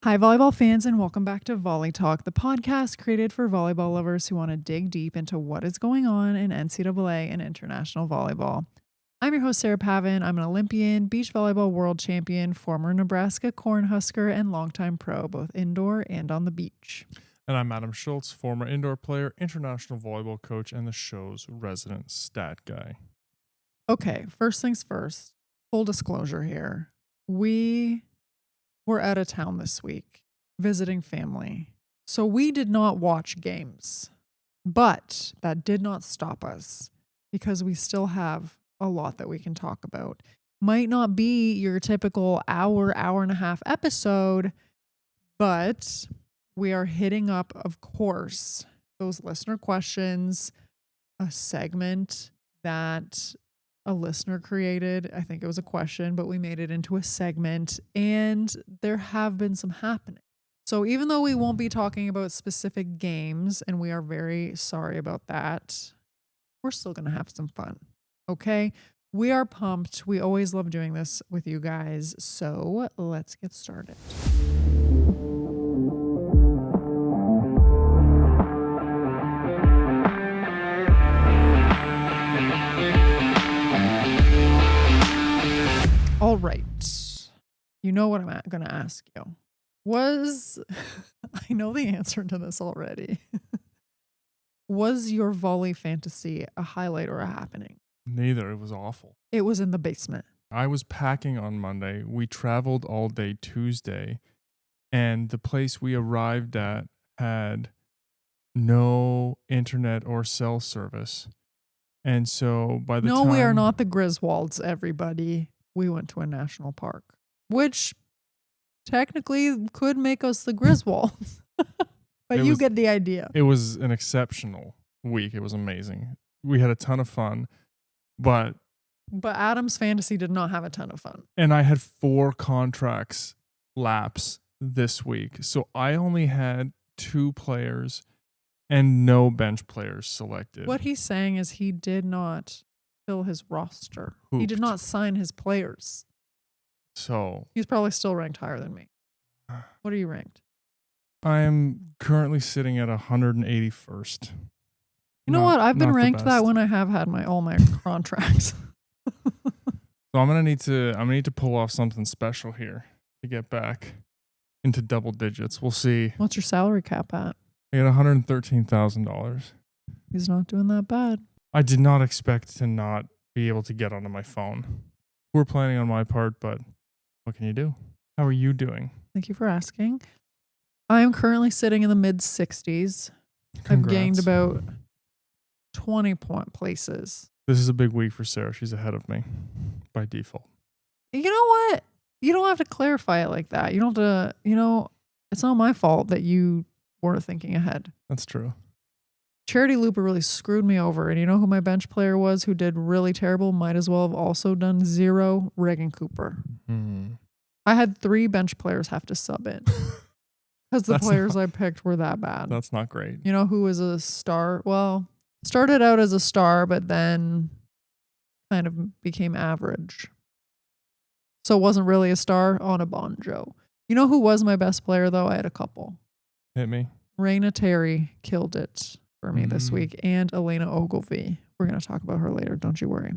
Hi, volleyball fans, and welcome back to Volley Talk, the podcast created for volleyball lovers who want to dig deep into what is going on in NCAA and international volleyball. I'm your host, Sarah Pavin. I'm an Olympian, beach volleyball world champion, former Nebraska Cornhusker, and longtime pro, both indoor and on the beach. And I'm Adam Schultz, former indoor player, international volleyball coach, and the show's resident stat guy. Okay, first things first, full disclosure here. We were out of town this week visiting family. So we did not watch games, but that did not stop us because we still have a lot that we can talk about. Might not be your typical hour and a half episode, but we are hitting up, of course, those listener questions, a segment that a listener created. I think it was a question, but we made it into a segment, and there have been some happening. So even though we won't be talking about specific games, and we are very sorry about that, we're still going to have some fun. Okay? We are pumped. We always love doing this with you guys. So let's get started. All right. You know what I'm going to ask you. I know the answer to this already. Was your volley fantasy a highlight or a happening? Neither. It was awful. It was in the basement. I was packing on Monday. We traveled all day Tuesday, and the place we arrived at had no internet or cell service. And so by the time... No, we are not the Griswolds, everybody. We went to a national park, which technically could make us the Griswolds. But you get the idea. It was an exceptional week. It was amazing. We had a ton of fun, but Adam's fantasy did not have a ton of fun. And I had 4 contracts lapse this week. So I only had 2 players and no bench players selected. What he's saying is he did not fill his roster. Hooped. He did not sign his players. So he's probably still ranked higher than me. What are you ranked? I am currently sitting at 181st. You know what? I've been ranked that when I have had all my contracts. So I'm gonna need to pull off something special here to get back into double digits. We'll see. What's your salary cap at? I got $113,000. He's not doing that bad. I did not expect to not be able to get onto my phone. We're planning on my part, but what can you do? How are you doing? Thank you for asking. I am currently sitting in the mid 60s. Congrats. I've gained about 20 point places. This is a big week for Sarah. She's ahead of me by default. You know what? You don't have to clarify it like that. You don't have to, it's not my fault that you weren't thinking ahead. That's true. Charity Looper really screwed me over. And you know who my bench player was who did really terrible? Might as well have also done 0, Reagan Cooper. I had 3 bench players have to sub in. Because the players I picked were that bad. That's not great. You know who was a star? Well, started out as a star, but then kind of became average. So wasn't really a star on a Bonjo. You know who was my best player, though? I had a couple. Hit me. Raina Terry killed it for me this week, and Elena Ogilvie. We're going to talk about her later. Don't you worry.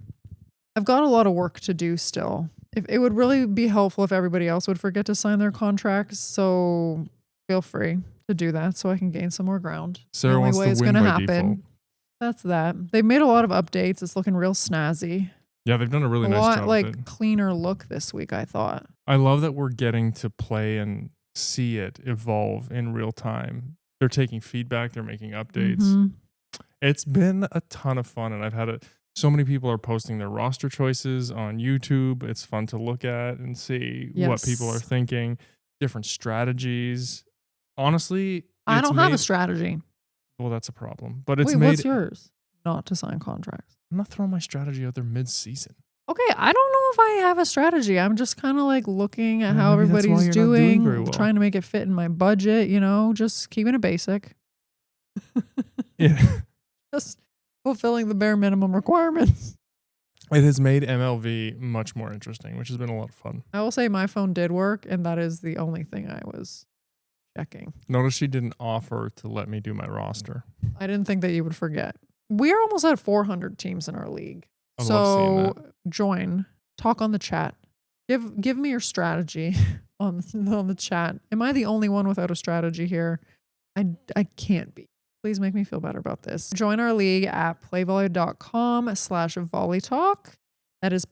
I've got a lot of work to do still. If it would really be helpful if everybody else would forget to sign their contracts. So feel free to do that so I can gain some more ground. Sarah wants to win by default. That's that. They've made a lot of updates. It's looking real snazzy. Yeah, they've done a really nice job. Like cleaner look this week, I thought. I love that we're getting to play and see it evolve in real time. They're taking feedback. They're making updates. Mm-hmm. It's been a ton of fun, and I've had so many people are posting their roster choices on YouTube. It's fun to look at and see what people are thinking, different strategies. Honestly, I don't have a strategy. Well, that's a problem. But what's yours? Not to sign contracts. I'm not throwing my strategy out there mid-season. Okay, I don't know if I have a strategy. I'm just kind of like looking at how everybody's doing, trying to make it fit in my budget, just keeping it basic. Yeah. Just fulfilling the bare minimum requirements. It has made MLV much more interesting, which has been a lot of fun. I will say my phone did work, and that is the only thing I was checking. Notice she didn't offer to let me do my roster. I didn't think that you would forget. We are almost at 400 teams in our league. I love seeing that. Join, talk on the chat. Give me your strategy on the chat. Am I the only one without a strategy here? I can't be. Please make me feel better about this. Join our league at playvolley.com/Volley Talk. That is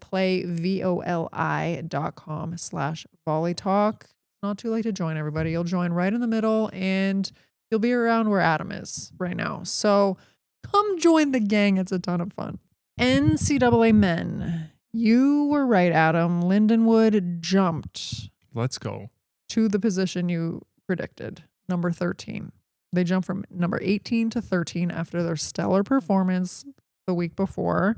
playvoli.com/Volley Talk. Not too late to join, everybody. You'll join right in the middle and you'll be around where Adam is right now. So come join the gang. It's a ton of fun. NCAA men. You were right, Adam. Lindenwood jumped. Let's go. To the position you predicted, number 13. They jumped from number 18 to 13 after their stellar performance the week before,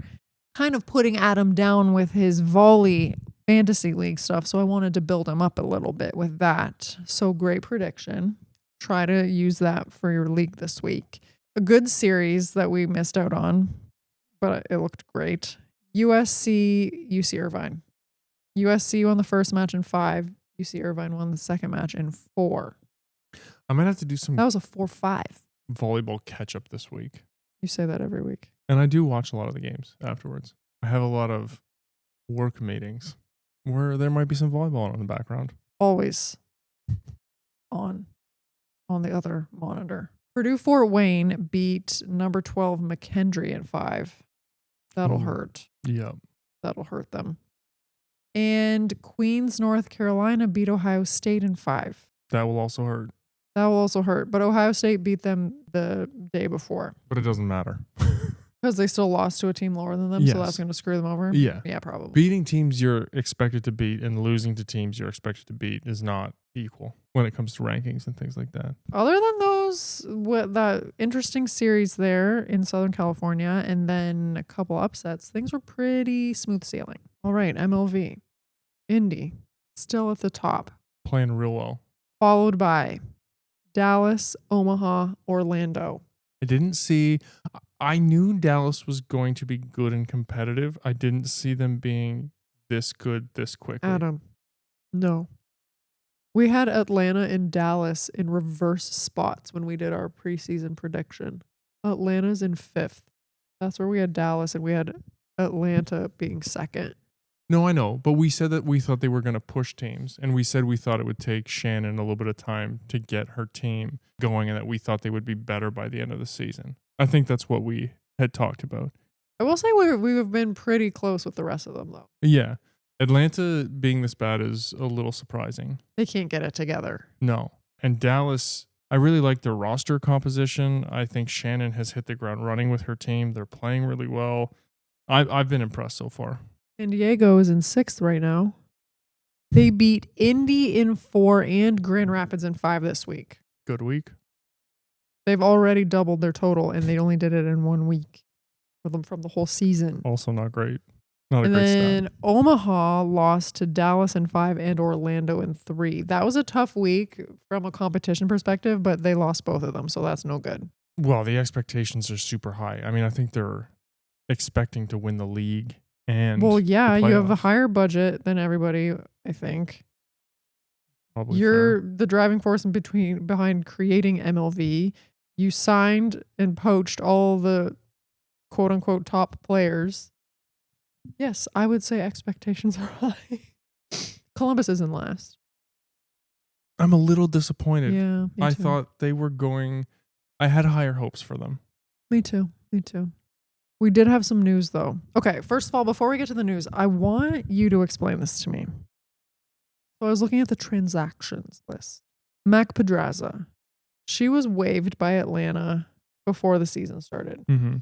kind of putting Adam down with his volley fantasy league stuff. So I wanted to build him up a little bit with that. So great prediction. Try to use that for your league this week. A good series that we missed out on, but it looked great. USC, UC Irvine. USC won the first match in 5. UC Irvine won the second match in 4. I might have to do some That was a 4-5. volleyball catch up this week. You say that every week. And I do watch a lot of the games afterwards. I have a lot of work meetings where there might be some volleyball on in the background. Always on the other monitor. Purdue Fort Wayne beat number 12 McKendree in 5. That'll hurt. Yep. That'll hurt them. And Queens, North Carolina beat Ohio State in 5. That will also hurt. That will also hurt. But Ohio State beat them the day before. But it doesn't matter. Because they still lost to a team lower than them, so Yes. that's going to screw them over? Yeah. Yeah, probably. Beating teams you're expected to beat and losing to teams you're expected to beat is not equal when it comes to rankings and things like that. Other than those, that interesting series there in Southern California and then a couple upsets, things were pretty smooth sailing. All right, MLV. Indy, still at the top. Playing real well. Followed by Dallas, Omaha, Orlando. I knew Dallas was going to be good and competitive. I didn't see them being this good this quickly. Adam, no. We had Atlanta and Dallas in reverse spots when we did our preseason prediction. Atlanta's in 5th. That's where we had Dallas, and we had Atlanta being 2nd. No, I know. But we said that we thought they were going to push teams. And we said we thought it would take Shannon a little bit of time to get her team going and that we thought they would be better by the end of the season. I think that's what we had talked about. I will say we've been pretty close with the rest of them, though. Yeah. Atlanta being this bad is a little surprising. They can't get it together. No. And Dallas, I really like their roster composition. I think Shannon has hit the ground running with her team. They're playing really well. I've been impressed so far. San Diego is in 6th right now. They beat Indy in 4 and Grand Rapids in 5 this week. Good week. They've already doubled their total, and they only did it in 1 week for them from the whole season. Also not great. Not a And great then start. Omaha lost to Dallas in 5 and Orlando in 3. That was a tough week from a competition perspective, but they lost both of them, so that's no good. Well, the expectations are super high. I mean, I think they're expecting to win the league and Well, yeah, the you have a playoffs. higher budget than everybody, I think. Probably You're fair. the driving force behind creating MLV. You signed and poached all the quote unquote top players. Yes, I would say expectations are high. Columbus is in last. I'm a little disappointed. Yeah, me I too. thought they were going. I had higher hopes for them. Me too. Me too. We did have some news though. Okay, first of all, before we get to the news, I want you to explain this to me. So I was looking at the transactions list. Mac Pedraza. She was waived by Atlanta before the season started Mm-hmm.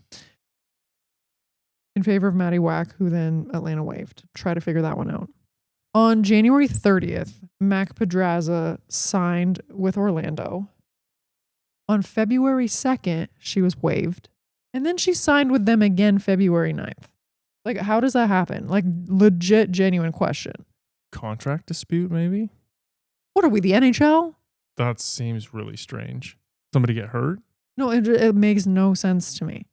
in favor of Maddie Wack, who then Atlanta waived. Try to figure that one out. On January 30th, Mac Pedraza signed with Orlando. On February 2nd, she was waived. And then she signed with them again February 9th. Like, how does that happen? Like, legit, genuine question. Contract dispute, maybe? What are we, the NHL? That seems really strange. Somebody get hurt? No, it makes no sense to me.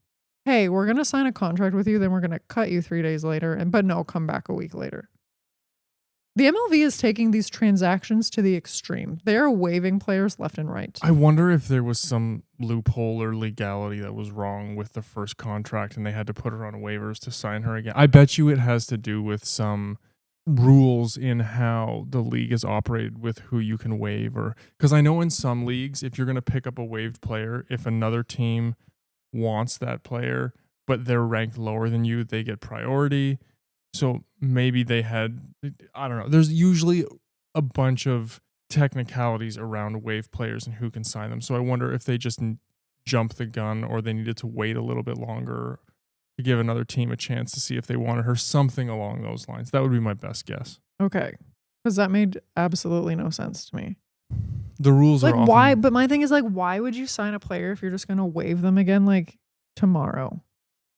Hey, we're going to sign a contract with you, then we're going to cut you 3 days later, but no, come back a week later. The MLV is taking these transactions to the extreme. They are waiving players left and right. I wonder if there was some loophole or legality that was wrong with the first contract and they had to put her on waivers to sign her again. I bet you it has to do with some rules in how the league is operated with who you can waive, or because I know in some leagues, if you're going to pick up a waived player, if another team wants that player, but they're ranked lower than you, they get priority. So maybe they had, I don't know. There's usually a bunch of technicalities around waive players and who can sign them. So I wonder if they just jumped the gun or they needed to wait a little bit longer to give another team a chance to see if they wanted her, something along those lines. That would be my best guess. Okay. Because that made absolutely no sense to me. The rules like are often, why? But my thing is like, why would you sign a player if you're just going to waive them again like tomorrow?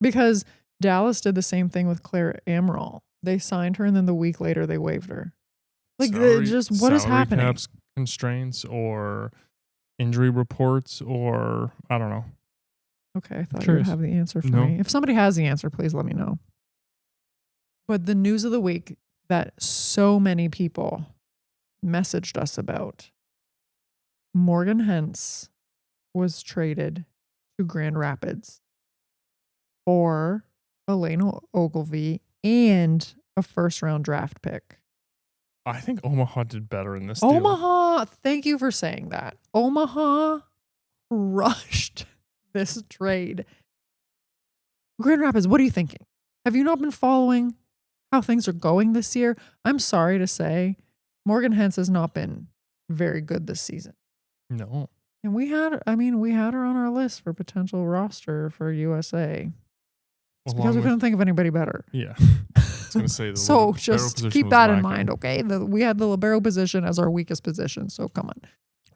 Because Dallas did the same thing with Claire Amaral. They signed her and then the week later they waived her. Like what is happening? Caps constraints or injury reports or I don't know. Okay, I thought you would have the answer for me. If somebody has the answer, please let me know. But the news of the week that so many people messaged us about, Morgan Hens was traded to Grand Rapids for Elena Ogilvie and a first-round draft pick. I think Omaha did better in this deal. Omaha, thank you for saying that. Omaha crushed this trade. Grand Rapids, what are you thinking? Have you not been following how things are going this year? I'm sorry to say, Morgan Hens has not been very good this season. No. And we had her on our list for potential roster for USA. It's because we couldn't think of anybody better. Yeah. I was going to say so just keep that in mind, okay? We had the libero position as our weakest position, so come on.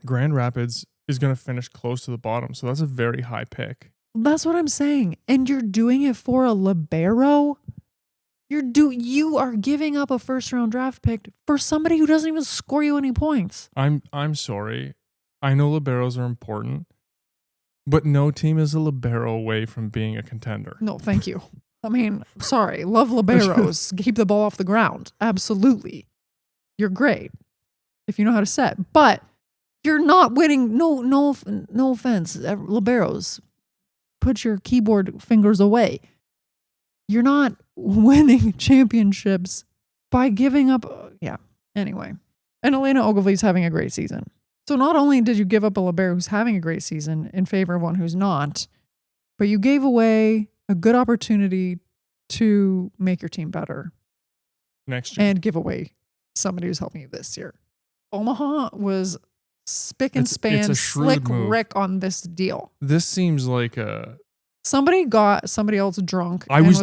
Grand Rapids is going to finish close to the bottom, so that's a very high pick. That's what I'm saying. And you're doing it for a libero? You are giving up a first-round draft pick for somebody who doesn't even score you any points. I'm sorry. I know liberos are important, but no team is a libero away from being a contender. No, thank you. I mean, sorry. Love liberos. Keep the ball off the ground. Absolutely. You're great if you know how to set. But you're not winning. No offense. Liberos, put your keyboard fingers away. You're not winning championships by giving up. Yeah. Anyway. And Elena Ogilvie's having a great season. So not only did you give up a libero who's having a great season in favor of one who's not, but you gave away a good opportunity to make your team better next year and give away somebody who's helping you this year. Omaha was spick and span, slick Rick on this deal. This seems like a... Somebody got somebody else drunk. I was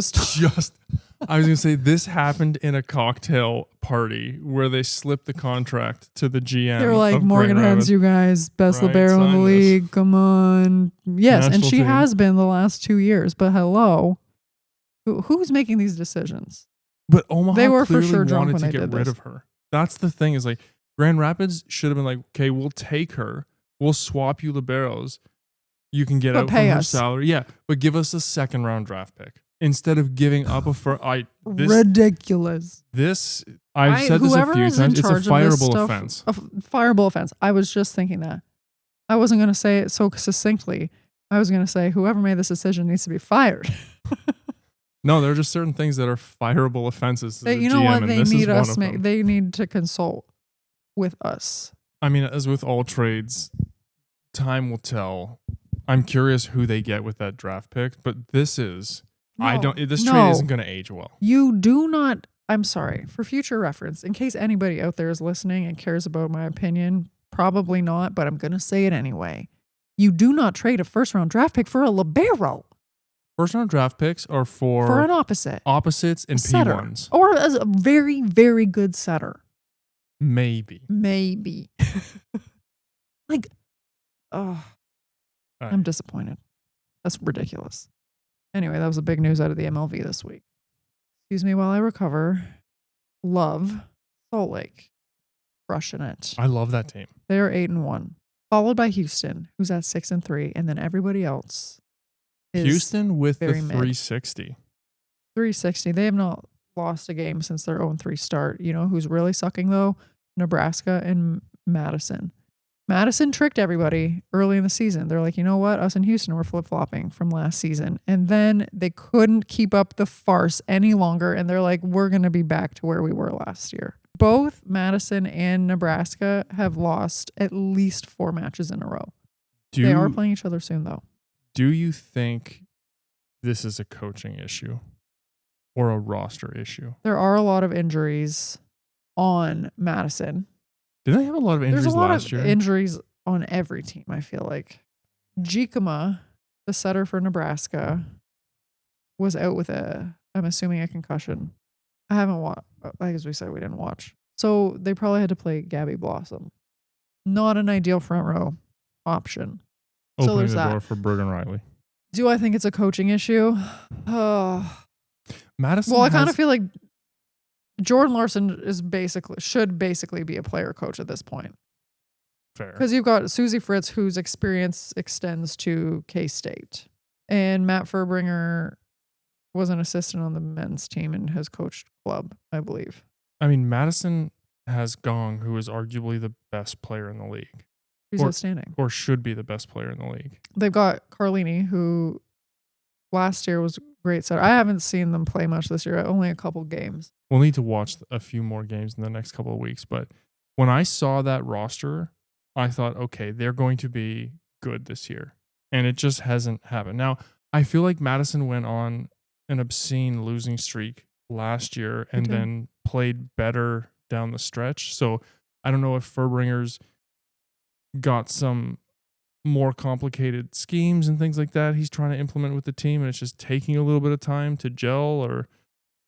going to say this happened in a cocktail party where they slipped the contract to the GM. They were like, Morgan Hens, you guys, best libero in the league. Come on. Yes, and she has been the last 2 years. But hello, who's making these decisions? But Omaha they were clearly for sure drunk wanted when to they get did rid this. of her. That's the thing is like Grand Rapids should have been like, okay, we'll take her. We'll swap you liberos. You can get out from her salary. Yeah, but give us a second round draft pick instead of giving up a first. Ridiculous. I've said this a few times. It's a fireable offense. A fireable offense. I was just thinking that. I wasn't going to say it so succinctly. I was going to say whoever made this decision needs to be fired. No, there are just certain things that are fireable offenses. You know what? They need us. They need to consult with us. I mean, as with all trades, time will tell. I'm curious who they get with that draft pick, but this is this trade isn't going to age well. You do not. I'm sorry, for future reference, in case anybody out there is listening and cares about my opinion, probably not, but I'm going to say it anyway. You do not trade a first round draft pick for a libero. First round draft picks are for an opposites and P1s. Or as a very, very good setter. Maybe. Like, oh. I'm disappointed. That's ridiculous. Anyway, that was the big news out of the MLV this week. Excuse me while I recover. Love Salt Lake. Crushing it. I love that team. They are 8-1. Followed by Houston, who's at 6-3. And then everybody else is Houston with the very 360. 360. They have not lost a game since their 0-3 start. You know who's really sucking though? Nebraska and Madison. Madison tricked everybody early in the season. They're like, you know what? Us in Houston were flip-flopping from last season. And then they couldn't keep up the farce any longer. And they're like, we're going to be back to where we were last year. Both Madison and Nebraska have lost at least 4 matches in a row. They are playing each other soon, though. Do you think this is a coaching issue or a roster issue? There are a lot of injuries on Madison. Did they have a lot of injuries last year? There's a lot of injuries on every team, I feel like. Jikama, the setter for Nebraska, was out with I'm assuming a concussion. I haven't watched, like as we said, we didn't watch. So they probably had to play Gabby Blossom. Not an ideal front row option. Opening so there's the door for Bergen Riley. Do I think it's a coaching issue? Madison. Well, I kind of feel like Jordan Larson should basically be a player coach at this point. Fair. Because you've got Susie Fritz, whose experience extends to K-State. And Matt Furbringer was an assistant on the men's team and has coached club, I believe. I mean, Madison has Gong, who is arguably the best player in the league. He's outstanding. Or should be the best player in the league. They've got Carlini, who last year was great setter. I haven't seen them play much this year, only a couple games. We'll need to watch a few more games in the next couple of weeks. But when I saw that roster, I thought, okay, they're going to be good this year. And it just hasn't happened. Now, I feel like Madison went on an obscene losing streak last year and then played better down the stretch. So I don't know if Furbringer's got some more complicated schemes and things like that he's trying to implement with the team, and it's just taking a little bit of time to gel, or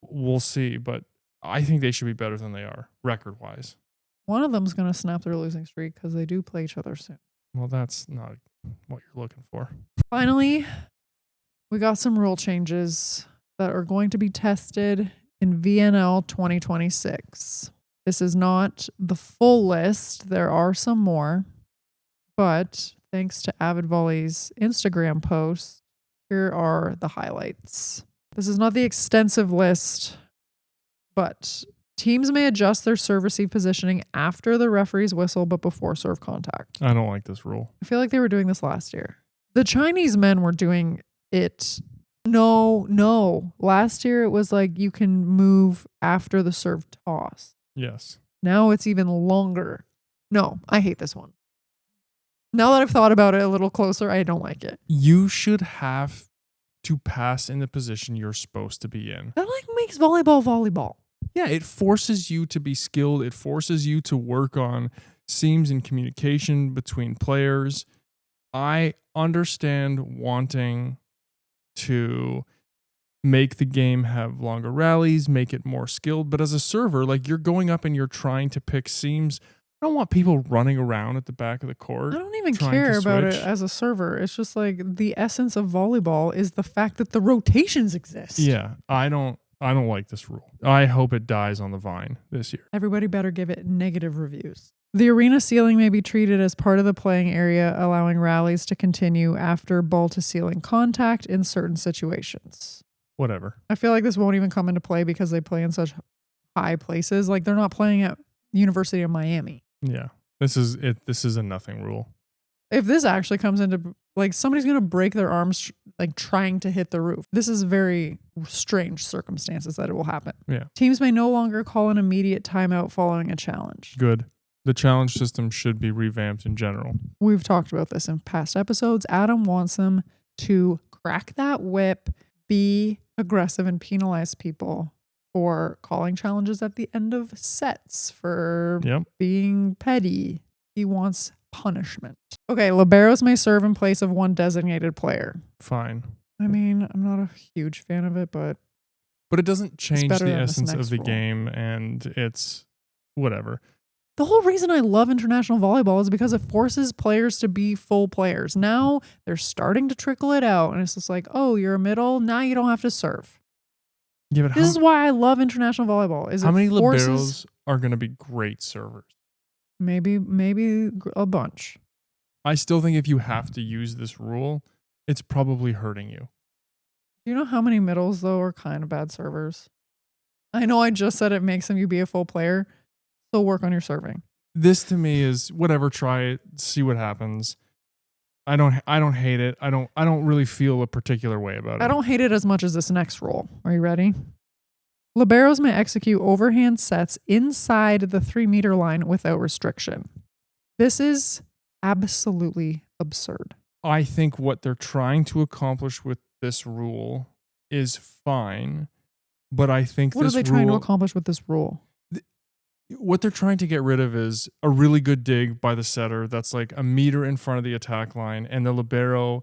we'll see. But I think they should be better than they are, record-wise. One of them's going to snap their losing streak because they do play each other soon. Well, that's not what you're looking for. Finally, we got some rule changes that are going to be tested in VNL 2026. This is not the full list. There are some more. But thanks to Avid Volley's Instagram post, here are the highlights. This is not the extensive list, but teams may adjust their serve-receive positioning after the referee's whistle, but before serve contact. I don't like this rule. I feel like they were doing this last year. The Chinese men were doing it. No. Last year it was like you can move after the serve toss. Yes. Now it's even longer. No, I hate this one. Now that I've thought about it a little closer, I don't like it. You should have to pass in the position you're supposed to be in. That makes volleyball. Yeah, it forces you to be skilled. It forces you to work on seams and communication between players. I understand wanting to make the game have longer rallies, make it more skilled. But as a server, like you're going up and you're trying to pick seams. I don't want people running around at the back of the court. I don't even care about it as a server. It's just like the essence of volleyball is the fact that the rotations exist. Yeah, I don't like this rule. I hope it dies on the vine this year. Everybody better give it negative reviews. The arena ceiling may be treated as part of the playing area, allowing rallies to continue after ball to ceiling contact in certain situations. Whatever. I feel like this won't even come into play because they play in such high places. Like they're not playing at University of Miami. Yeah. This is it. This is a nothing rule. If this actually comes into, like, somebody's going to break their arms, like, trying to hit the roof. This is very strange circumstances that it will happen. Yeah. Teams may no longer call an immediate timeout following a challenge. Good. The challenge system should be revamped in general. We've talked about this in past episodes. Adam wants them to crack that whip, be aggressive, and penalize people for calling challenges at the end of sets, for being petty. He wants punishment. Okay, liberos may serve in place of one designated player. Fine. I mean, I'm not a huge fan of it, but it doesn't change the essence of the game, and it's whatever. The whole reason I love international volleyball is because it forces players to be full players. Now they're starting to trickle it out, and it's just like, oh, you're a middle, now you don't have to serve. Yeah, but this is why I love international volleyball. How many liberos are going to be great servers? Maybe a bunch. I still think if you have to use this rule, it's probably hurting you. Do you know how many middles, though, are kind of bad servers? I know I just said it makes you be a full player. Still work on your serving. This to me is whatever, try it, see what happens. I don't hate it. I don't really feel a particular way about it. I don't hate it as much as this next rule. Are you ready? Liberos may execute overhand sets inside the 3-meter line without restriction. This is absolutely absurd. I think what they're trying to accomplish with this rule is fine, but I think What are they trying to accomplish with this rule? What they're trying to get rid of is a really good dig by the setter that's like a meter in front of the attack line, and the libero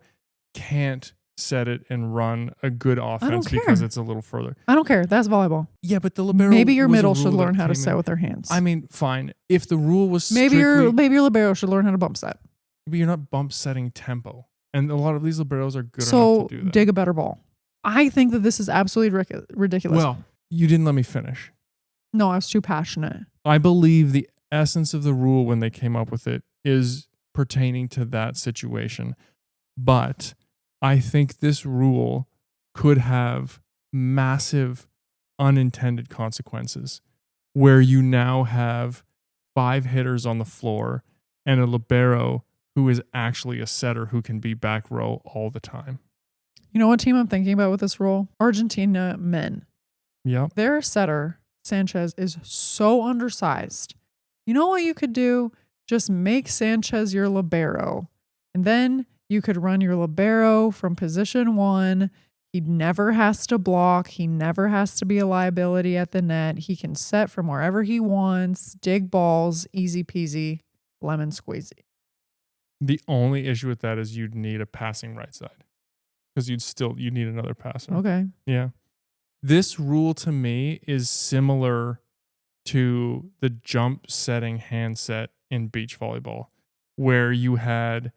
can't set it and run a good offense because it's a little further. I don't care. That's volleyball. Yeah, but the libero. Maybe your middle should learn how to set with their hands. I mean, fine. If the rule was maybe your libero should learn how to bump set. But you're not bump setting tempo, and a lot of these liberos are good enough to do that. So dig a better ball. I think that this is absolutely ridiculous. Well, you didn't let me finish. No, I was too passionate. I believe the essence of the rule when they came up with it is pertaining to that situation. But I think this rule could have massive unintended consequences where you now have 5 hitters on the floor and a libero who is actually a setter who can be back row all the time. You know what team I'm thinking about with this rule? Argentina men. Yep. Their setter, Sanchez, is so undersized. You know what you could do? Just make Sanchez your libero. And then you could run your libero from position 1. He never has to block. He never has to be a liability at the net. He can set from wherever he wants, dig balls, easy peasy, lemon squeezy. The only issue with that is you'd need a passing right side because you'd need another passer. Okay. Yeah. This rule to me is similar to the jump setting handset in beach volleyball, where you had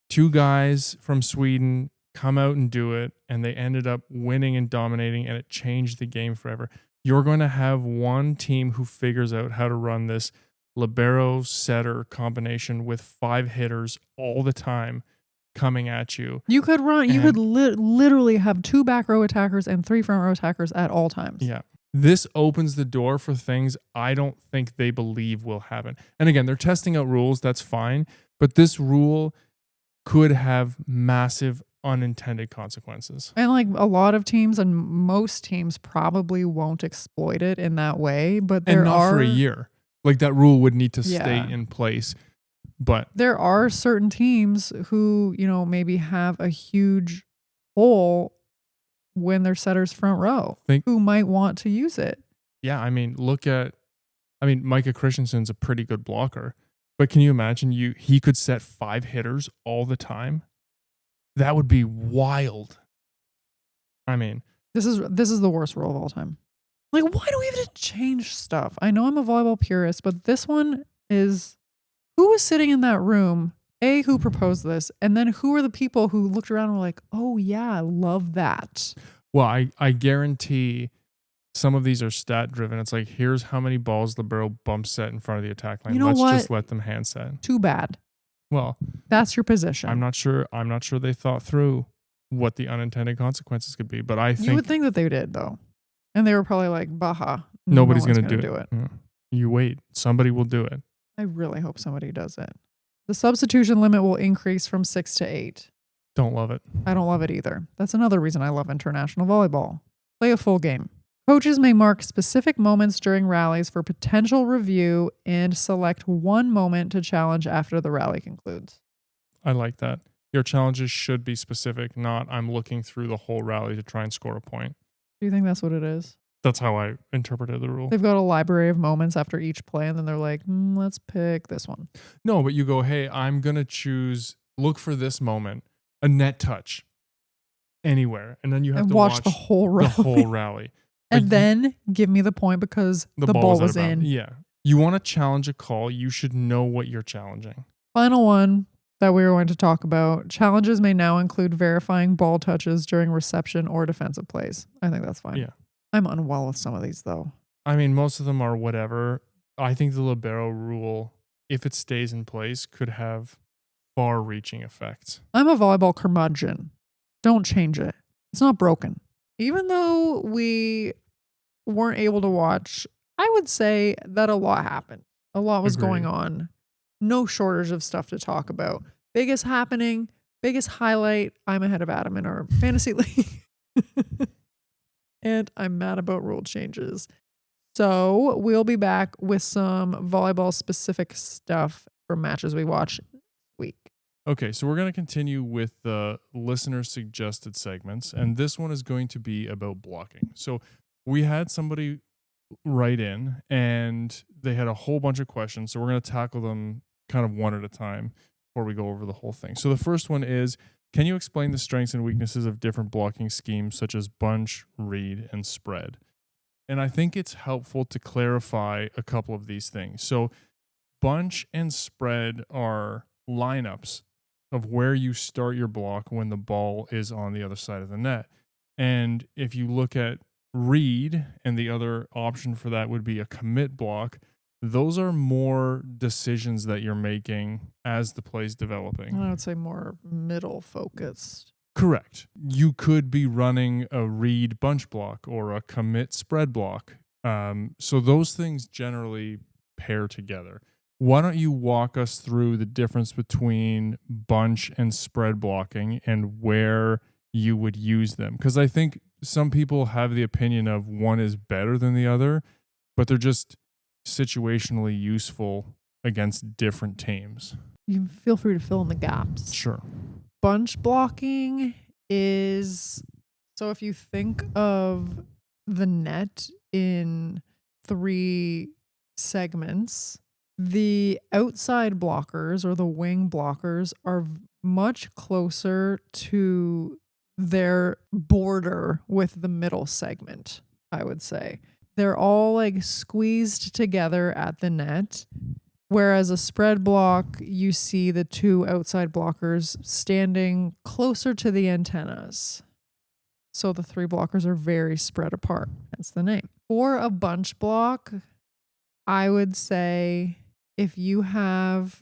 2 guys from Sweden come out and do it, and they ended up winning and dominating, and it changed the game forever. You're going to have one team who figures out how to run this libero setter combination with 5 hitters all the time coming at you. You could run, you could literally have 2 back row attackers and 3 front row attackers at all times. Yeah. This opens the door for things I don't think they believe will happen. And again, they're testing out rules. That's fine. But this rule could have massive unintended consequences. And like a lot of teams and most teams probably won't exploit it in that way. But there are for a year. Like that rule would need to stay in place. But there are certain teams who, maybe have a huge hole when their setter's front row who might want to use it. Yeah, I mean, Micah Christensen's a pretty good blocker. But can you imagine he could set 5 hitters all the time? That would be wild. I mean, this is the worst rule of all time. Like, why do we have to change stuff? I know I'm a volleyball purist, but this one is, who was sitting in that room? Who proposed this? And then who are the people who looked around and were like, oh yeah, I love that. Well, I guarantee some of these are stat driven. It's like, here's how many balls libero bump set in front of the attack line. You know Let's what? just let them hand set. Too bad. Well, that's your position. I'm not sure they thought through what the unintended consequences could be, but I think you would think that they did though. And they were probably like, baha. Nobody's going to do it. You wait. Somebody will do it. I really hope somebody does it. The substitution limit will increase from 6 to 8. Don't love it. I don't love it either. That's another reason I love international volleyball. Play a full game. Coaches may mark specific moments during rallies for potential review and select one moment to challenge after the rally concludes. I like that. Your challenges should be specific, not I'm looking through the whole rally to try and score a point. Do you think that's what it is? That's how I interpreted the rule. They've got a library of moments after each play, and then they're like, let's pick this one. No, but you go, hey, I'm going to look for this moment, a net touch, anywhere. And then you have to watch the whole rally. And then give me the point because the ball was in. Yeah. You want to challenge a call, you should know what you're challenging. Final one that we were going to talk about. Challenges may now include verifying ball touches during reception or defensive plays. I think that's fine. Yeah. I'm unwell with some of these, though. I mean, most of them are whatever. I think the libero rule, if it stays in place, could have far-reaching effects. I'm a volleyball curmudgeon. Don't change it. It's not broken. Even though we weren't able to watch, I would say that a lot happened. A lot was going Agreed. on. No shortage of stuff to talk about. Biggest happening, biggest highlight, I'm ahead of Adam in our fantasy league. And I'm mad about rule changes. So we'll be back with some volleyball specific stuff for matches we watch next week. Okay, so we're going to continue with the listener suggested segments, and this one is going to be about blocking. So we had somebody write in, and they had a whole bunch of questions. So we're going to tackle them kind of one at a time before we go over the whole thing. So the first one is, can you explain the strengths and weaknesses of different blocking schemes such as bunch, read, and spread? And I think it's helpful to clarify a couple of these things. So bunch and spread are lineups of where you start your block when the ball is on the other side of the net. And if you look at read, and the other option for that would be a commit block, those are more decisions that you're making as the play's developing. I would say more middle focused. Correct. You could be running a read bunch block or a commit spread block. So those things generally pair together. Why don't you walk us through the difference between bunch and spread blocking and where you would use them? Because I think some people have the opinion of one is better than the other, but they're just situationally useful against different teams. You feel free to fill in the gaps. Sure. Bunch blocking is, so if you think of the net in 3 segments, the outside blockers or the wing blockers are much closer to their border with the middle segment, I would say. They're all like squeezed together at the net. Whereas a spread block, you see the 2 outside blockers standing closer to the antennas. So the 3 blockers are very spread apart. Hence the name. For a bunch block, I would say if you have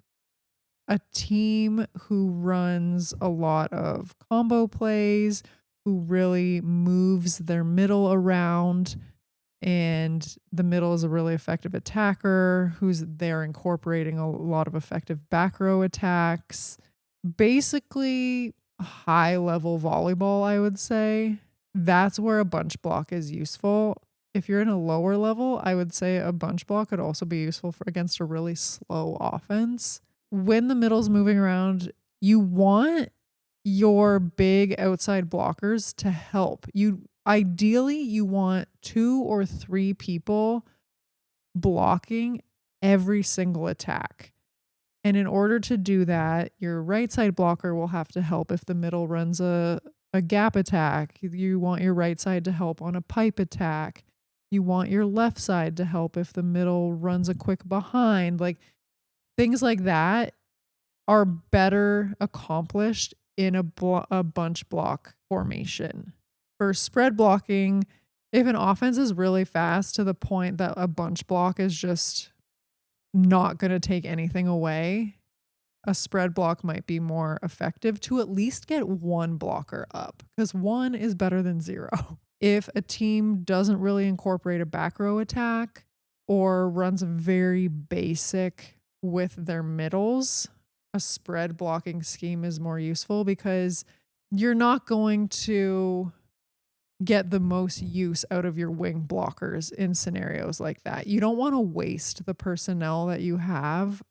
a team who runs a lot of combo plays, who really moves their middle around, and the middle is a really effective attacker who's there incorporating a lot of effective back row attacks. Basically, high level volleyball, I would say. That's where a bunch block is useful. If you're in a lower level, I would say a bunch block could also be useful for against a really slow offense. When the middle's moving around, you want your big outside blockers to help. Ideally, you want 2 or 3 people blocking every single attack. And in order to do that, your right side blocker will have to help if the middle runs a gap attack. You want your right side to help on a pipe attack. You want your left side to help if the middle runs a quick behind. Like things like that are better accomplished in a bunch block formation. For spread blocking, if an offense is really fast to the point that a bunch block is just not going to take anything away, a spread block might be more effective to at least get 1 blocker up, because 1 is better than 0. If a team doesn't really incorporate a back row attack or runs very basic with their middles, a spread blocking scheme is more useful because you're not going to get the most use out of your wing blockers in scenarios like that. You don't want to waste the personnel that you have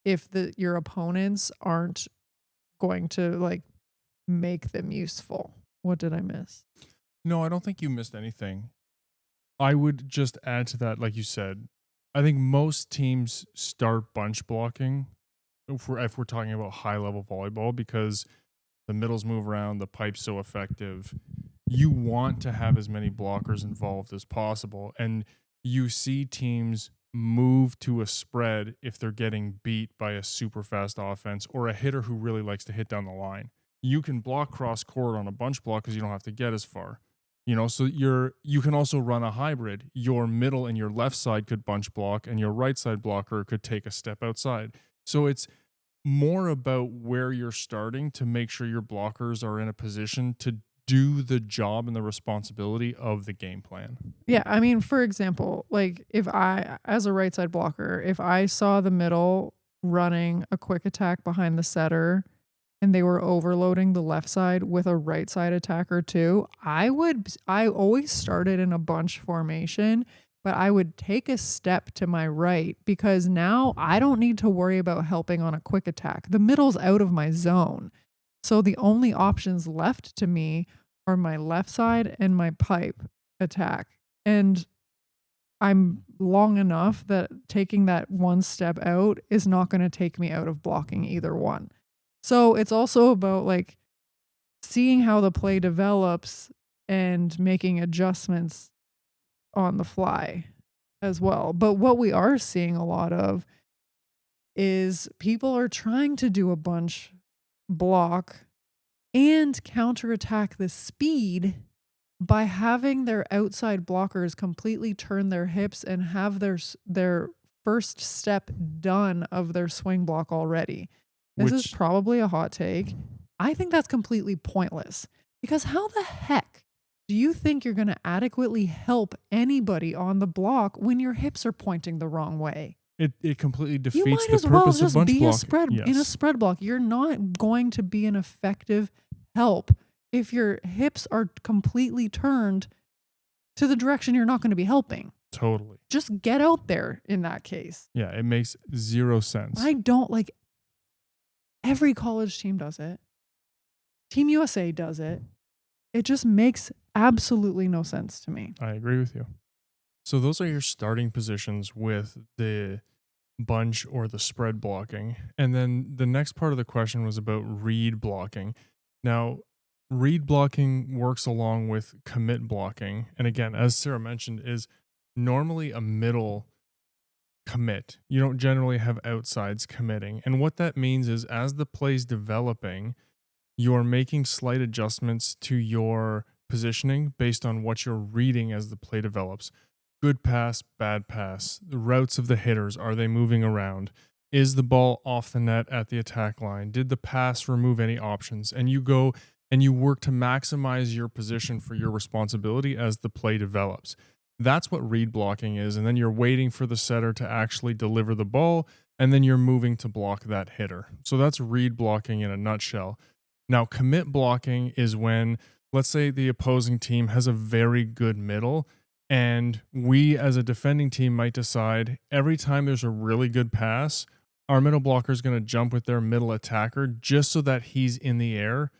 if your opponents aren't going to like make them useful. What did I miss? No, I don't think you missed anything. I would just add to that, like you said, I think most teams start bunch blocking if we're talking about high level volleyball because the middles move around, the pipe's so effective. You want to have as many blockers involved as possible. And you see teams move to a spread if they're getting beat by a super fast offense or a hitter who really likes to hit down the line. You can block cross court on a bunch block because you don't have to get as far. So you can also run a hybrid. Your middle and your left side could bunch block and your right side blocker could take a step outside. So it's more about where you're starting to make sure your blockers are in a position to do the job and the responsibility of the game plan. Yeah, I mean, for example, like if I, as a right side blocker, if I saw the middle running a quick attack behind the setter and they were overloading the left side with a right side attacker too, I always started in a bunch formation, but I would take a step to my right because now I don't need to worry about helping on a quick attack. The middle's out of my zone. So the only options left to me are my left side and my pipe attack. And I'm long enough that taking that one step out is not going to take me out of blocking either one. So it's also about like seeing how the play develops and making adjustments on the fly as well. But what we are seeing a lot of is people are trying to do a bunch block and counterattack the speed by having their outside blockers completely turn their hips and have their first step done of their swing block already. This is probably a hot take. I think that's completely pointless because how the heck do you think you're going to adequately help anybody on the block when your hips are pointing the wrong way? It completely defeats You might the as well purpose just of bunch be block. a spread in a spread block. You're not going to be an effective help if your hips are completely turned to the direction you're not going to be helping. Totally. Just get out there in that case. Yeah, it makes zero sense. I don't like every college team does it. Team USA does it. It just makes absolutely no sense to me. I agree with you. So those are your starting positions with the bunch or the spread blocking. And then the next part of the question was about read blocking. Now, read blocking works along with commit blocking. And again, as Sarah mentioned, is normally a middle commit. You don't generally have outsides committing. And what that means is as the play's developing, you're making slight adjustments to your positioning based on what you're reading as the play develops. Good pass, bad pass, the routes of the hitters, are they moving around? Is the ball off the net at the attack line? Did the pass remove any options? And you go and you work to maximize your position for your responsibility as the play develops. That's what read blocking is. And then you're waiting for the setter to actually deliver the ball, and then you're moving to block that hitter. So that's read blocking in a nutshell. Now, commit blocking is when, let's say, the opposing team has a very good middle, and we as a defending team might decide every time there's a really good pass, our middle blocker is going to jump with their middle attacker just so that he's in the air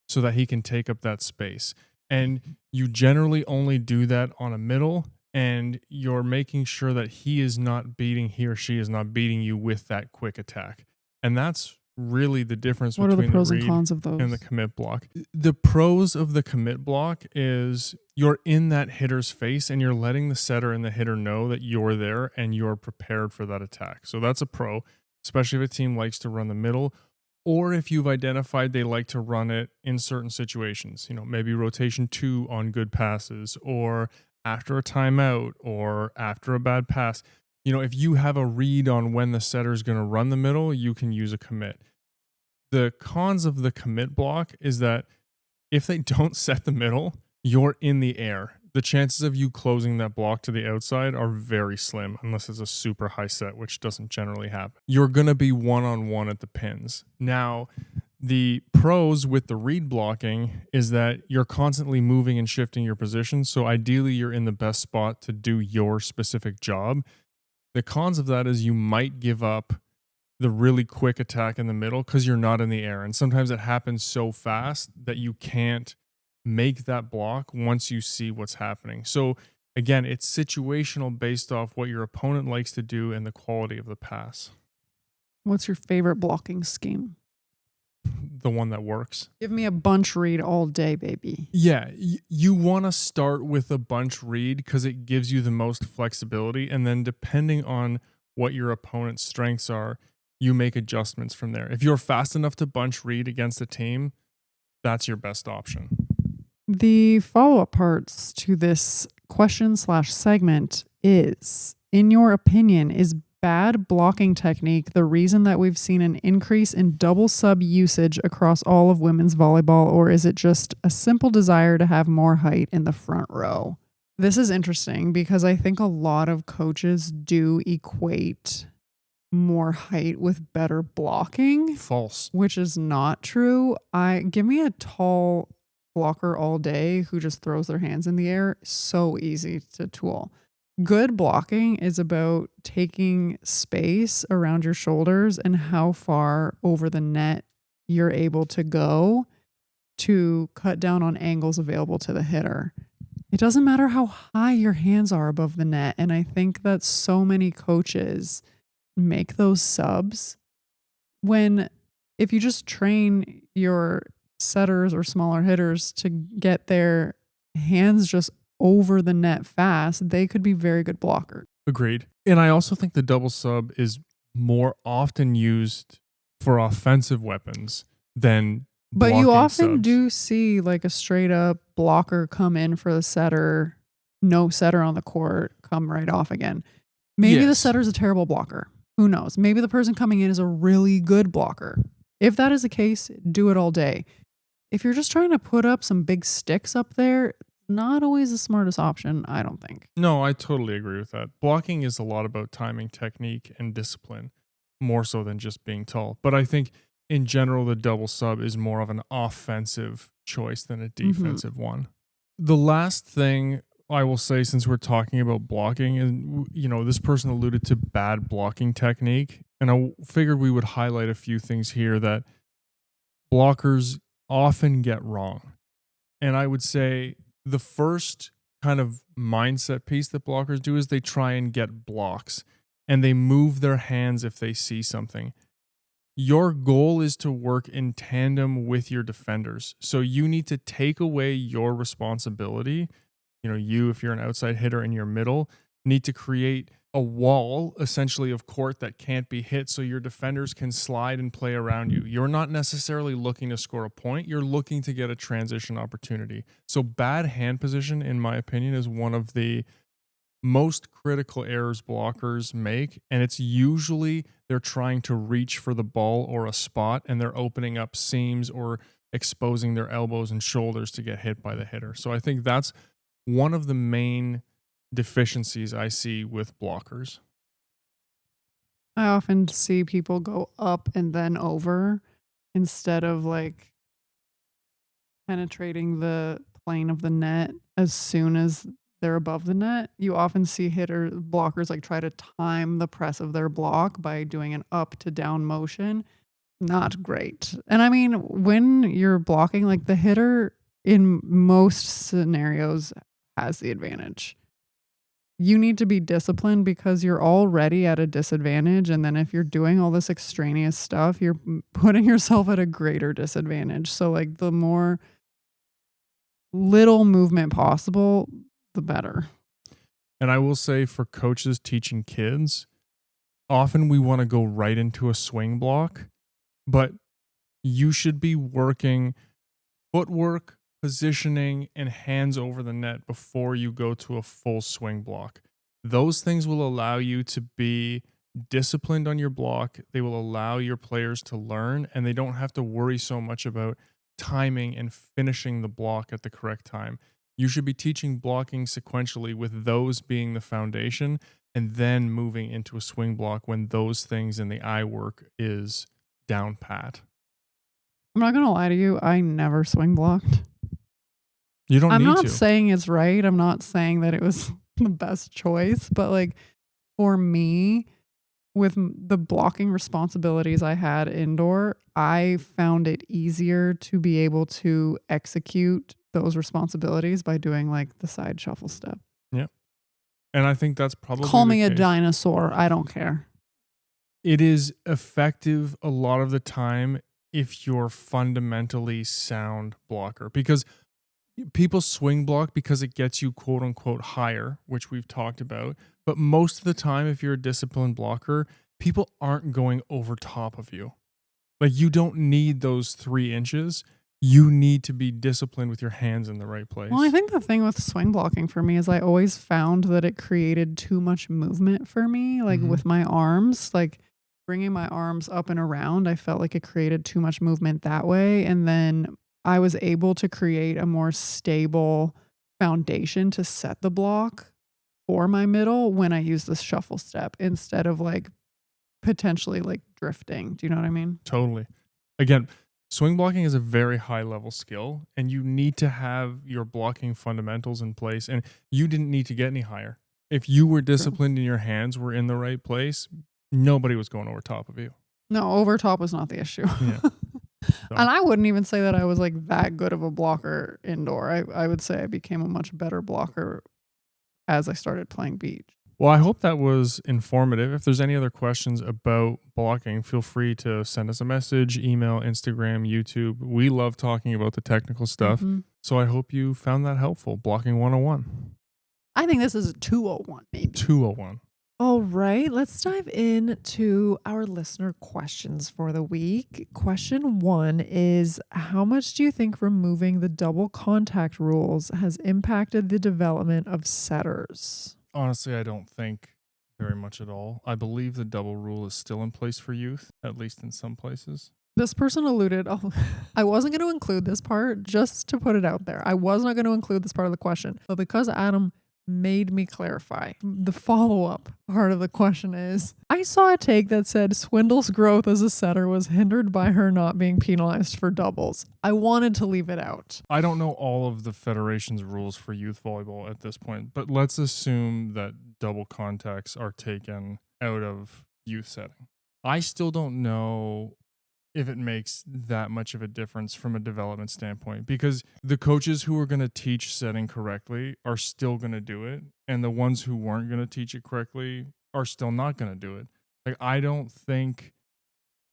so that he can take up that space. And you generally only do that on a middle, and you're making sure that he or she is not beating you with that quick attack. And that's really the difference between the pros read and cons of those and the commit block. The pros of the commit block is you're in that hitter's face and you're letting the setter and the hitter know that you're there and you're prepared for that attack. So that's a pro, especially if a team likes to run the middle, or if you've identified they like to run it in certain situations, maybe rotation 2 on good passes, or after a timeout, or after a bad pass. If you have a read on when the setter is going to run the middle, you can use a commit. The cons of the commit block is that if they don't set the middle, you're in the air. The chances of you closing that block to the outside are very slim, unless it's a super high set, which doesn't generally happen. You're going to be one-on-one at the pins. Now, the pros with the read blocking is that you're constantly moving and shifting your position, so ideally you're in the best spot to do your specific job. The cons of that is you might give up the really quick attack in the middle because you're not in the air. And sometimes it happens so fast that you can't make that block once you see what's happening. So again, it's situational based off what your opponent likes to do and the quality of the pass. What's your favorite blocking scheme? The one that works. Give me a bunch read all day, baby. Yeah, you want to start with a bunch read because it gives you the most flexibility. And then depending on what your opponent's strengths are, you make adjustments from there. If you're fast enough to bunch read against a team, that's your best option. The follow-up parts to this question/segment is, in your opinion, is bad blocking technique the reason that we've seen an increase in double sub usage across all of women's volleyball, or is it just a simple desire to have more height in the front row? This is interesting because I think a lot of coaches do equate more height with better blocking, False. which is not true. Give me a tall blocker all day who just throws their hands in the air. So easy to tool. Good blocking is about taking space around your shoulders and how far over the net you're able to go to cut down on angles available to the hitter. It doesn't matter how high your hands are above the net. And I think that so many coaches make those subs when, if you just train your setters or smaller hitters to get their hands just over the net fast, they could be very good blockers. Agreed. And I also think the double sub is more often used for offensive weapons than But you blocking often subs. do see like a straight up blocker come in for the setter, no setter on the court, come right off again. Maybe the Yes. setter's a terrible blocker. Who knows? Maybe the person coming in is a really good blocker. If that is the case, do it all day. If you're just trying to put up some big sticks up there, not always the smartest option, I don't think. No, I totally agree with that. Blocking is a lot about timing, technique, and discipline, more so than just being tall. But I think in general, the double sub is more of an offensive choice than a defensive one. The last thing I will say, since we're talking about blocking, and this person alluded to bad blocking technique, and I figured we would highlight a few things here that blockers often get wrong. And I would say the first kind of mindset piece that blockers do is they try and get blocks, and they move their hands if they see something. Your goal is to work in tandem with your defenders. So you need to take away your responsibility. You, if you're an outside hitter in your middle, need to create a wall, essentially, of court that can't be hit so your defenders can slide and play around you. You're not necessarily looking to score a point. You're looking to get a transition opportunity. So bad hand position, in my opinion, is one of the most critical errors blockers make. And it's usually they're trying to reach for the ball or a spot, and they're opening up seams or exposing their elbows and shoulders to get hit by the hitter. So I think that's one of the main deficiencies I see with blockers. I often see people go up and then over instead of like penetrating the plane of the net as soon as they're above the net. You often see blockers like try to time the press of their block by doing an up to down motion. Not great. And I mean, when you're blocking, like the hitter in most scenarios has the advantage. You need to be disciplined because you're already at a disadvantage. And then if you're doing all this extraneous stuff, you're putting yourself at a greater disadvantage. So like the more little movement possible, the better. And I will say, for coaches teaching kids, often we want to go right into a swing block, but you should be working footwork, positioning, and hands over the net before you go to a full swing block. Those things will allow you to be disciplined on your block. They will allow your players to learn, and they don't have to worry so much about timing and finishing the block at the correct time. You should be teaching blocking sequentially, with those being the foundation, and then moving into a swing block when those things in the eye work is down pat. I'm not going to lie to you. I never swing blocked. You don't I'm need not to. saying it's right. I'm not saying that it was the best choice, but like for me, with the blocking responsibilities I had indoor, I found it easier to be able to execute those responsibilities by doing like the side shuffle step. Yeah. And I think that's probably Call me the a case. dinosaur. I don't care. It is effective a lot of the time if you're fundamentally sound blocker, because people swing block because it gets you quote unquote higher, which we've talked about. But most of the time, if you're a disciplined blocker, people aren't going over top of you. Like, you don't need those 3 inches. you need to be disciplined with your hands in the right place. Well, I think the thing with swing blocking for me is I always found that it created too much movement for me, like with my arms, like bringing my arms up and around. I felt like it created too much movement that way. And then I was able to create a more stable foundation to set the block for my middle when I use the shuffle step instead of like potentially like drifting. Do you know what I mean? Totally. Again, swing blocking is a very high level skill, and you need to have your blocking fundamentals in place. And you didn't need to get any higher. If you were disciplined and your hands were in the right place, nobody was going over top of you. No, over top was not the issue. Yeah. So, And I wouldn't even say that I was like that good of a blocker indoor. I would say I became a much better blocker as I started playing beach. well, I hope that was informative. If there's any other questions about blocking, feel free to send us a message, email, Instagram, YouTube. We love talking about the technical stuff. So I hope you found that helpful. Blocking 101. I think this is a 201 maybe. 201. All right, let's dive into our listener questions for the week. Question 1 is, how much do you think removing the double contact rules has impacted the development of setters? Honestly, I don't think very much at all. I believe the double rule is still in place for youth, at least in some places. This person alluded, I wasn't going to include this part, just to put it out there. I was not going to include this part of the question, but because Adam made me clarify, the follow-up part of the question is, I saw a take that said Swindle's growth as a setter was hindered by her not being penalized for doubles. I wanted to leave it out. I don't know all of the federation's rules for youth volleyball at this point, but let's assume that double contacts are taken out of youth setting. I still don't know if it makes that much of a difference from a development standpoint, because the coaches who are going to teach setting correctly are still going to do it, and the ones who weren't going to teach it correctly are still not going to do it. Like, I don't think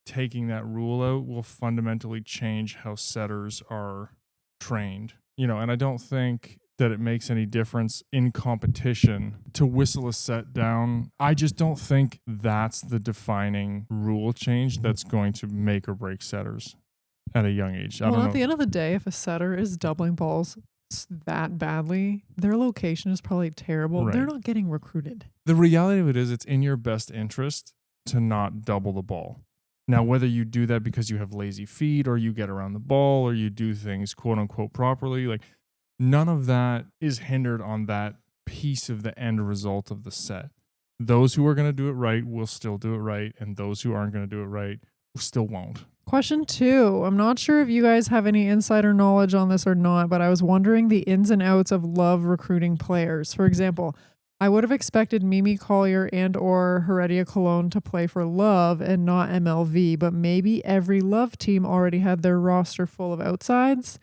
taking that rule out will fundamentally change how setters are trained, and I don't think that it makes any difference in competition to whistle a set down. I just don't think that's the defining rule change that's going to make or break setters at a young age. I don't know. At the end of the day, if a setter is doubling balls that badly, their location is probably terrible. Right. They're not getting recruited. The reality of it is, it's in your best interest to not double the ball. Now, whether you do that because you have lazy feet, or you get around the ball, or you do things quote unquote properly, like, none of that is hindered on that piece of the end result of the set. Those who are going to do it right will still do it right, and those who aren't going to do it right still won't. Question 2. I'm not sure if you guys have any insider knowledge on this or not, but I was wondering the ins and outs of Love recruiting players. For example, I would have expected Mimi Collier and or Heredia Cologne to play for Love and not MLV, but maybe every Love team already had their roster full of outsides.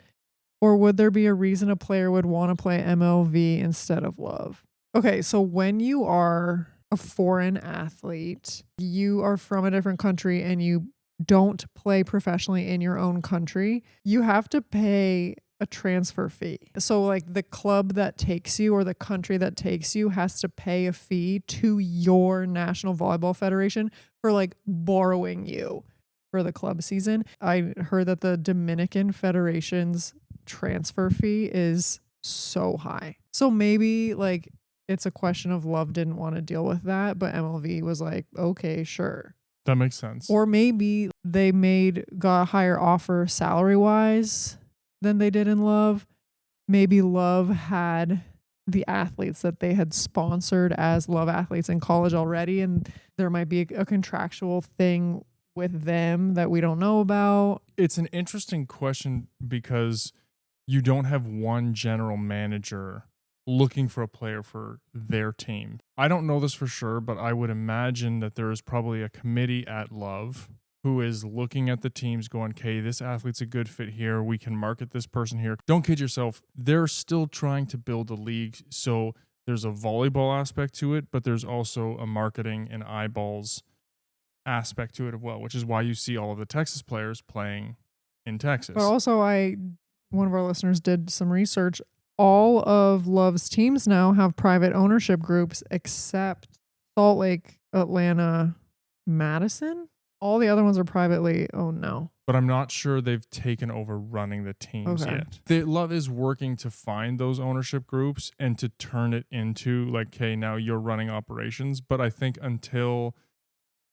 Or would there be a reason a player would want to play MLV instead of Love? Okay, so when you are a foreign athlete, you are from a different country and you don't play professionally in your own country, you have to pay a transfer fee. So like the club that takes you or the country that takes you has to pay a fee to your National Volleyball Federation for like borrowing you for the club season. I heard that the Dominican Federation's transfer fee is so high. So maybe like it's a question of Love didn't want to deal with that, but MLV was like, okay, sure. That makes sense. Or maybe they got a higher offer salary wise than they did in Love. Maybe Love had the athletes that they had sponsored as Love athletes in college already, and there might be a contractual thing with them that we don't know about. It's an interesting question because you don't have one general manager looking for a player for their team. I don't know this for sure, but I would imagine that there is probably a committee at Love who is looking at the teams going, okay, this athlete's a good fit here. We can market this person here. Don't kid yourself. They're still trying to build a league. So there's a volleyball aspect to it, but there's also a marketing and eyeballs aspect to it as well, which is why you see all of the Texas players playing in Texas. But also one of our listeners did some research. All of Love's teams now have private ownership groups except Salt Lake, Atlanta, Madison. All the other ones are privately owned now. But I'm not sure they've taken over running the teams Okay. yet. Love is working to find those ownership groups and to turn it into like, okay, now you're running operations. But I think until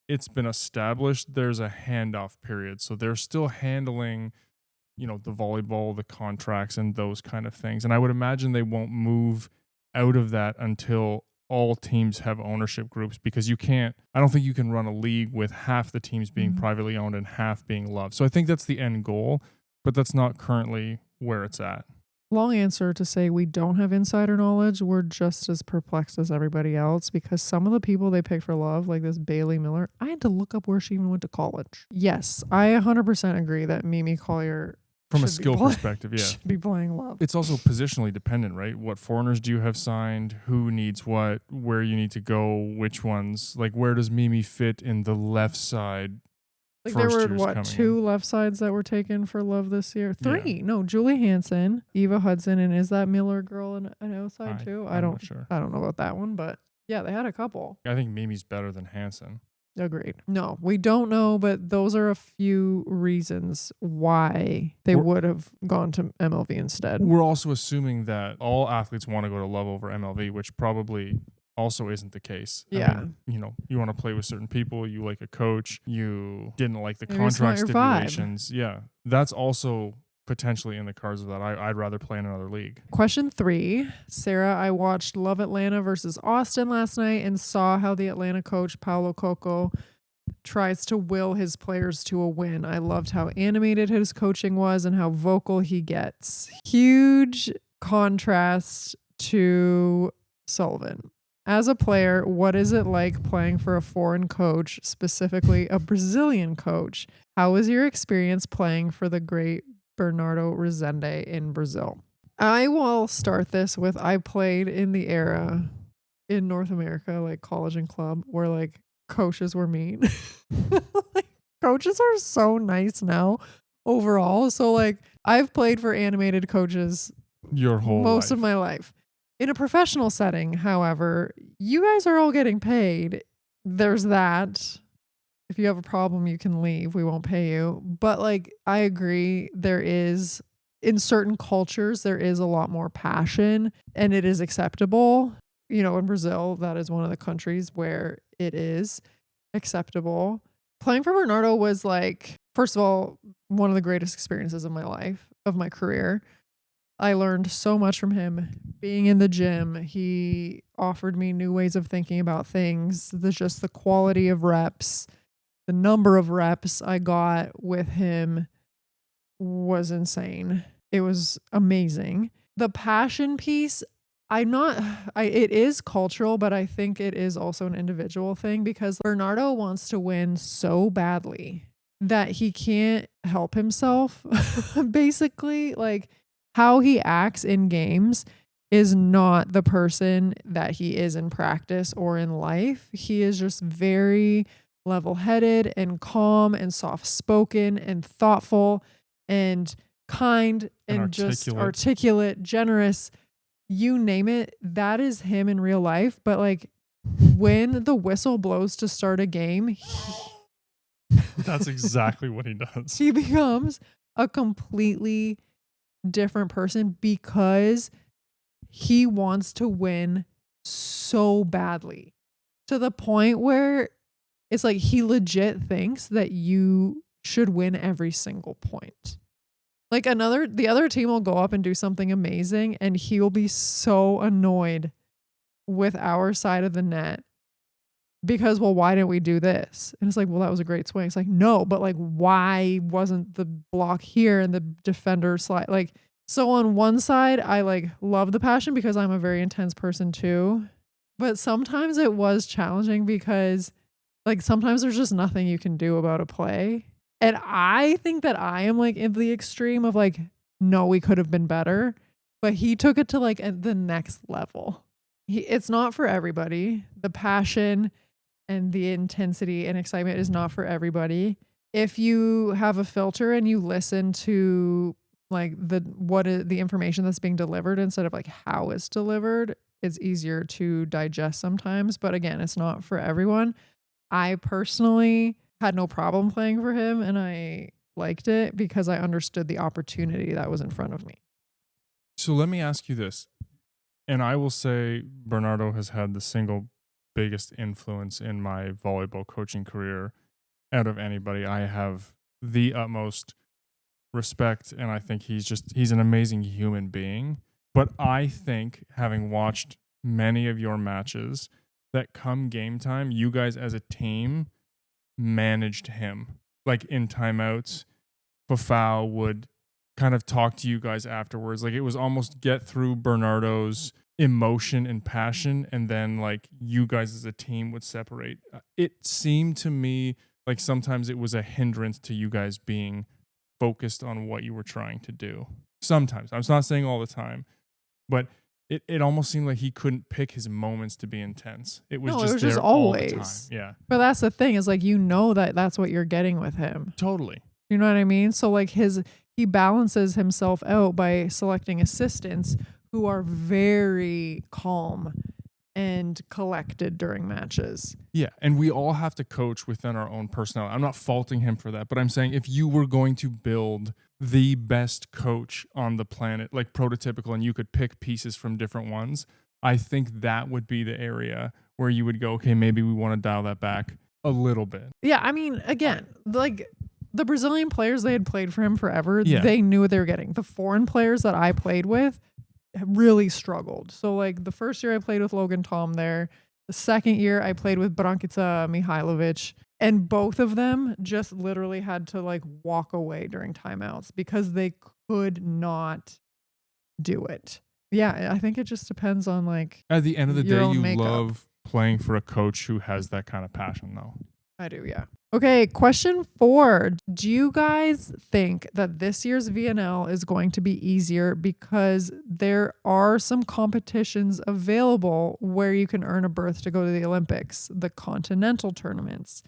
it's been established, there's a handoff period. So they're still handling, the volleyball, the contracts, and those kind of things. And I would imagine they won't move out of that until all teams have ownership groups, because I don't think you can run a league with half the teams being privately owned and half being loved. So I think that's the end goal, but that's not currently where it's at. Long answer to say we don't have insider knowledge. We're just as perplexed as everybody else, because some of the people they pick for Love, like this Bailey Miller, I had to look up where she even went to college. Yes, I 100% agree that Mimi Collier, from a skill perspective, yeah, should be playing Love. It's also positionally dependent, right? What foreigners do you have signed? Who needs what? Where you need to go? Which ones? Like, where does Mimi fit in the left side? Like there were, 2 left sides that were taken for Love this year? 3. Yeah. No, Julie Hansen, Eva Hudson, and is that Miller girl an outside too? I'm not sure. I don't know about that one, but yeah, they had a couple. I think Mimi's better than Hansen. Agreed. No, we don't know, but those are a few reasons why they would have gone to MLV instead. We're also assuming that all athletes want to go to Love over MLV, which probably also isn't the case. Yeah. I mean, you want to play with certain people, you like a coach, you didn't like the Maybe contract it's not your stipulations. Yeah. That's also potentially in the cards of that. I'd rather play in another league. Question 3. Sarah, I watched Love Atlanta versus Austin last night and saw how the Atlanta coach, Paulo Coco, tries to will his players to a win. I loved how animated his coaching was and how vocal he gets. Huge contrast to Sullivan. As a player, what is it like playing for a foreign coach, specifically a Brazilian coach? How was your experience playing for the great Bernardo Rezende in Brazil? I will start this with, I played in the era in North America, like college and club, where like coaches were mean. Like, coaches are so nice now overall. So like I've played for animated coaches your whole most life. of my life. In a professional setting, however, you guys are all getting paid. There's that. If you have a problem, you can leave. We won't pay you. But like, I agree. There is, in certain cultures, there is a lot more passion and it is acceptable. In Brazil, that is one of the countries where it is acceptable. Playing for Bernardo was like, first of all, one of the greatest experiences of my life, of my career. I learned so much from him. Being in the gym, he offered me new ways of thinking about things. Just the quality of reps, the number of reps I got with him was insane. It was amazing. The passion piece, it is cultural, but I think it is also an individual thing, because Bernardo wants to win so badly that he can't help himself. Basically, like, how he acts in games is not the person that he is in practice or in life. He is just very level-headed and calm and soft-spoken and thoughtful and kind and just articulate, generous, you name it. That is him in real life. But like, when the whistle blows to start a game, that's exactly what he does. He becomes a completely different person because he wants to win so badly, to the point where it's like he legit thinks that you should win every single point. Like the other team will go up and do something amazing and he will be so annoyed with our side of the net because, well, why didn't we do this? And it's like, well, that was a great swing. It's like, no, but like, why wasn't the block here and the defender slide? Like, so on one side, I like love the passion because I'm a very intense person too. But sometimes it was challenging because like sometimes there's just nothing you can do about a play. And I think that I am like in the extreme of like, no, we could have been better. But he took it to like the next level. It's not for everybody. The passion and the intensity and excitement is not for everybody. If you have a filter and you listen to like the information that's being delivered instead of like how it's delivered, it's easier to digest sometimes. But again, it's not for everyone. I personally had no problem playing for him, and I liked it because I understood the opportunity that was in front of me. So let me ask you this, and I will say Bernardo has had the single biggest influence in my volleyball coaching career out of anybody. I have the utmost respect, and I think he's an amazing human being. But I think, having watched many of your matches, that come game time, you guys as a team managed him. Like in timeouts, Fafau would kind of talk to you guys afterwards. Like it was almost get through Bernardo's emotion and passion, and then like you guys as a team would separate. It seemed to me like sometimes it was a hindrance to you guys being focused on what you were trying to do. Sometimes. I'm not saying all the time, but it almost seemed like he couldn't pick his moments to be intense. It was just always. All the time. Yeah. But that's the thing is like, you know, that's what you're getting with him. Totally. You know what I mean? So like he balances himself out by selecting assistants who are very calm and collected during matches. Yeah, and we all have to coach within our own personality. I'm not faulting him for that, but I'm saying if you were going to build the best coach on the planet, like prototypical, and you could pick pieces from different ones, I think that would be the area where you would go, okay, maybe we want to dial that back a little bit. Yeah, I mean, again, like the Brazilian players, they had played for him forever. Yeah. They knew what they were getting. The foreign players that I played with really struggled. So like the first year I played with Logan Tom there. The second year I played with Brankica Mihailovic, and both of them just literally had to like walk away during timeouts because they could not do it. Yeah, I think it just depends on like at the end of the day, you makeup. love playing for a coach who has that kind of passion though. I do, yeah. Okay, question 4. Do you guys think that this year's VNL is going to be easier because there are some competitions available where you can earn a berth to go to the Olympics, the continental tournaments?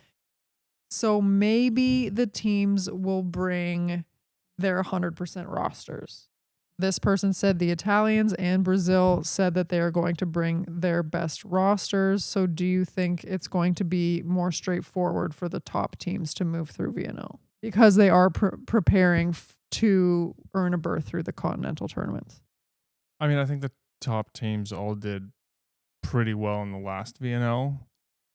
So maybe the teams will bring their 100% rosters. This person said the Italians and Brazil said that they are going to bring their best rosters. So do you think it's going to be more straightforward for the top teams to move through VNL? Because they are preparing to earn a berth through the continental tournaments. I mean, I think the top teams all did pretty well in the last VNL.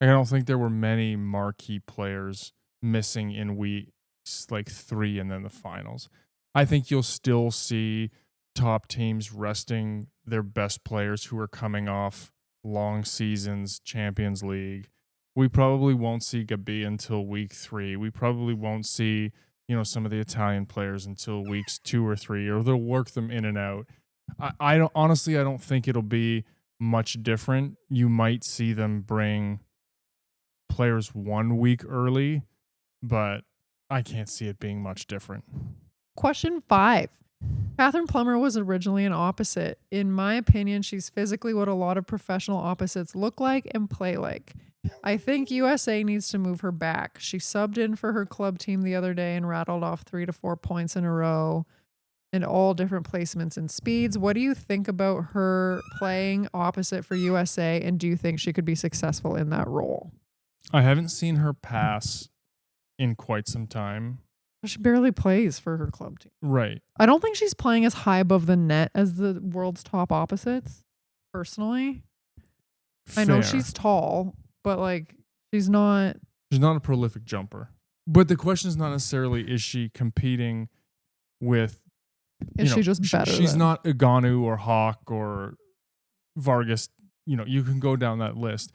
Like, I don't think there were many marquee players missing in weeks like 3 and then the finals. I think you'll still see top teams resting their best players who are coming off long seasons, Champions League. We probably won't see Gabi until week 3. We probably won't see, some of the Italian players until weeks 2 or 3, or they'll work them in and out. I don't think it'll be much different. You might see them bring players 1 week early, but I can't see it being much different. Question 5. Catherine Plummer was originally an opposite. In my opinion, she's physically what a lot of professional opposites look like and play like. I think USA needs to move her back. She subbed in for her club team the other day and rattled off 3 to 4 points in a row and all different placements and speeds. What do you think about her playing opposite for USA, and do you think she could be successful in that role? I haven't seen her pass in quite some time. She barely plays for her club team. Right. I don't think she's playing as high above the net as the world's top opposites, personally. Fair. I know she's tall, but like she's not a prolific jumper. But the question is not necessarily is she competing with she just better? She's not Aganu or Hawk or Vargas. You can go down that list.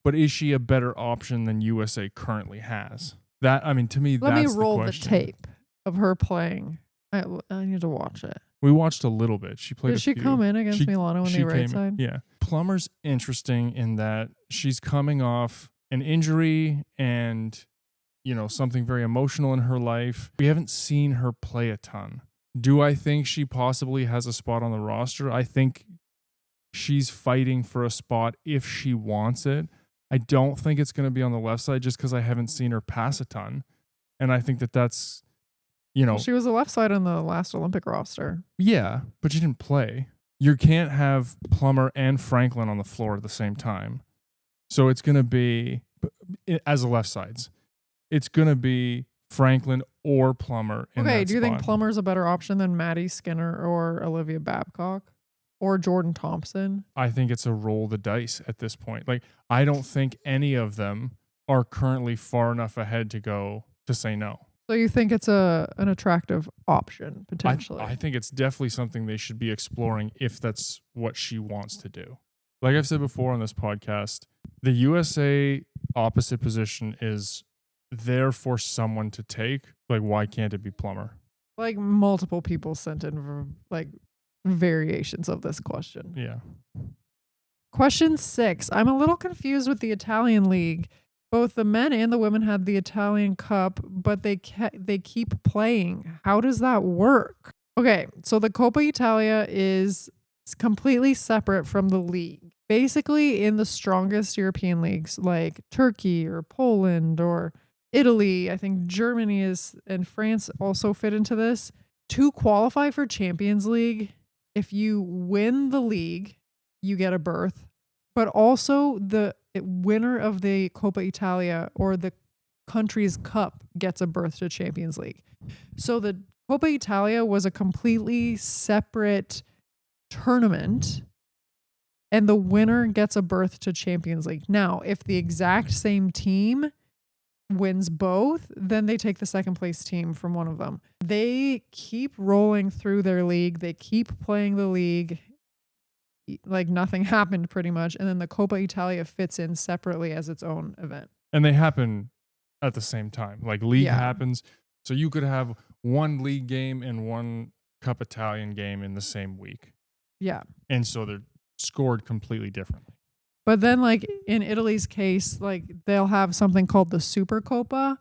But is she a better option than USA currently has? To me, Let that's me roll the the tape of her playing. I need to watch it. We watched a little bit. She played. Did she come in against Milano on the right side? Yeah. Plummer's interesting in that she's coming off an injury and, something very emotional in her life. We haven't seen her play a ton. Do I think she possibly has a spot on the roster? I think she's fighting for a spot if she wants it. I don't think it's going to be on the left side just because I haven't seen her pass a ton. And I think that's, Well, she was the left side on the last Olympic roster. Yeah, but she didn't play. You can't have Plummer and Franklin on the floor at the same time. So it's going to be, as the left sides, it's going to be Franklin or Plummer in Okay, that do you think spot. Plummer's a better option than Maddie Skinner or Olivia Babcock or Jordan Thompson? I think it's a roll the dice at this point. Like, I don't think any of them are currently far enough ahead to go to say no. So you think it's an attractive option potentially? I think it's definitely something they should be exploring if that's what she wants to do. Like I've said before on this podcast, the USA opposite position is there for someone to take. Like, why can't it be Plummer? Like multiple people sent in like variations of this question. Yeah. Question 6. I'm a little confused with the Italian league. Both the men and the women had the Italian Cup, but they keep playing. How does that work? Okay, so the Coppa Italia is completely separate from the league. Basically, in the strongest European leagues like Turkey or Poland or Italy, I think Germany is and France also fit into this. To qualify for Champions League, if you win the league, you get a berth, but also the winner of the Coppa Italia or the country's cup gets a berth to Champions League. So the Coppa Italia was a completely separate tournament, and the winner gets a berth to Champions League. Now, if the exact same team wins both, then they take the second place team from one of them. They keep rolling through their league. They keep playing the league like nothing happened pretty much. And then the Coppa Italia fits in separately as its own event. And they happen at the same time. Like league happens. So you could have one league game and one Cup Italian game in the same week. Yeah. And so they're scored completely differently. But then like in Italy's case, like they'll have something called the Super Coppa.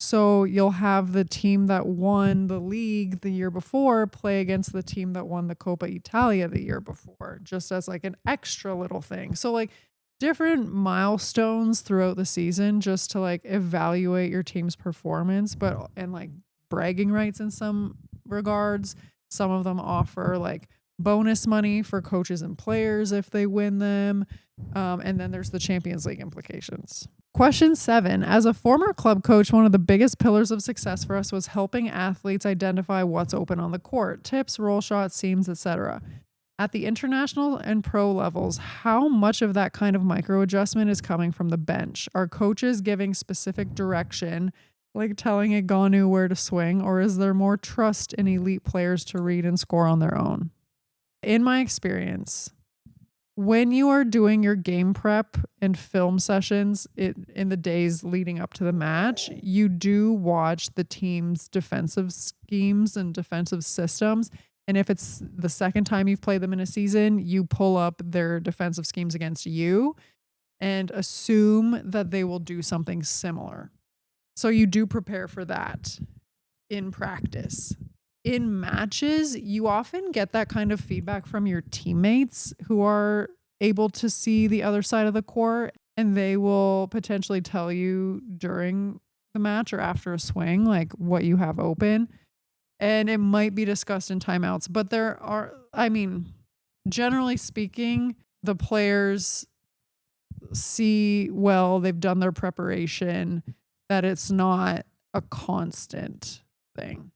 So you'll have the team that won the league the year before play against the team that won the Coppa Italia the year before, just as like an extra little thing. So like different milestones throughout the season just to like evaluate your team's performance, and like bragging rights in some regards. Some of them offer like bonus money for coaches and players if they win them. And then there's the Champions League implications. Question 7. As a former club coach, one of the biggest pillars of success for us was helping athletes identify what's open on the court, tips, roll shots, seams, etc. At the international and pro levels, how much of that kind of micro adjustment is coming from the bench? Are coaches giving specific direction, like telling Egonu where to swing, or is there more trust in elite players to read and score on their own? In my experience, when you are doing your game prep and film sessions in the days leading up to the match, you do watch the team's defensive schemes and defensive systems. And if it's the second time you've played them in a season, you pull up their defensive schemes against you and assume that they will do something similar. So you do prepare for that in practice. In matches, you often get that kind of feedback from your teammates who are able to see the other side of the court, and they will potentially tell you during the match or after a swing, like what you have open. And it might be discussed in timeouts, but generally speaking, the players see, well, they've done their preparation, that it's not a constant thing.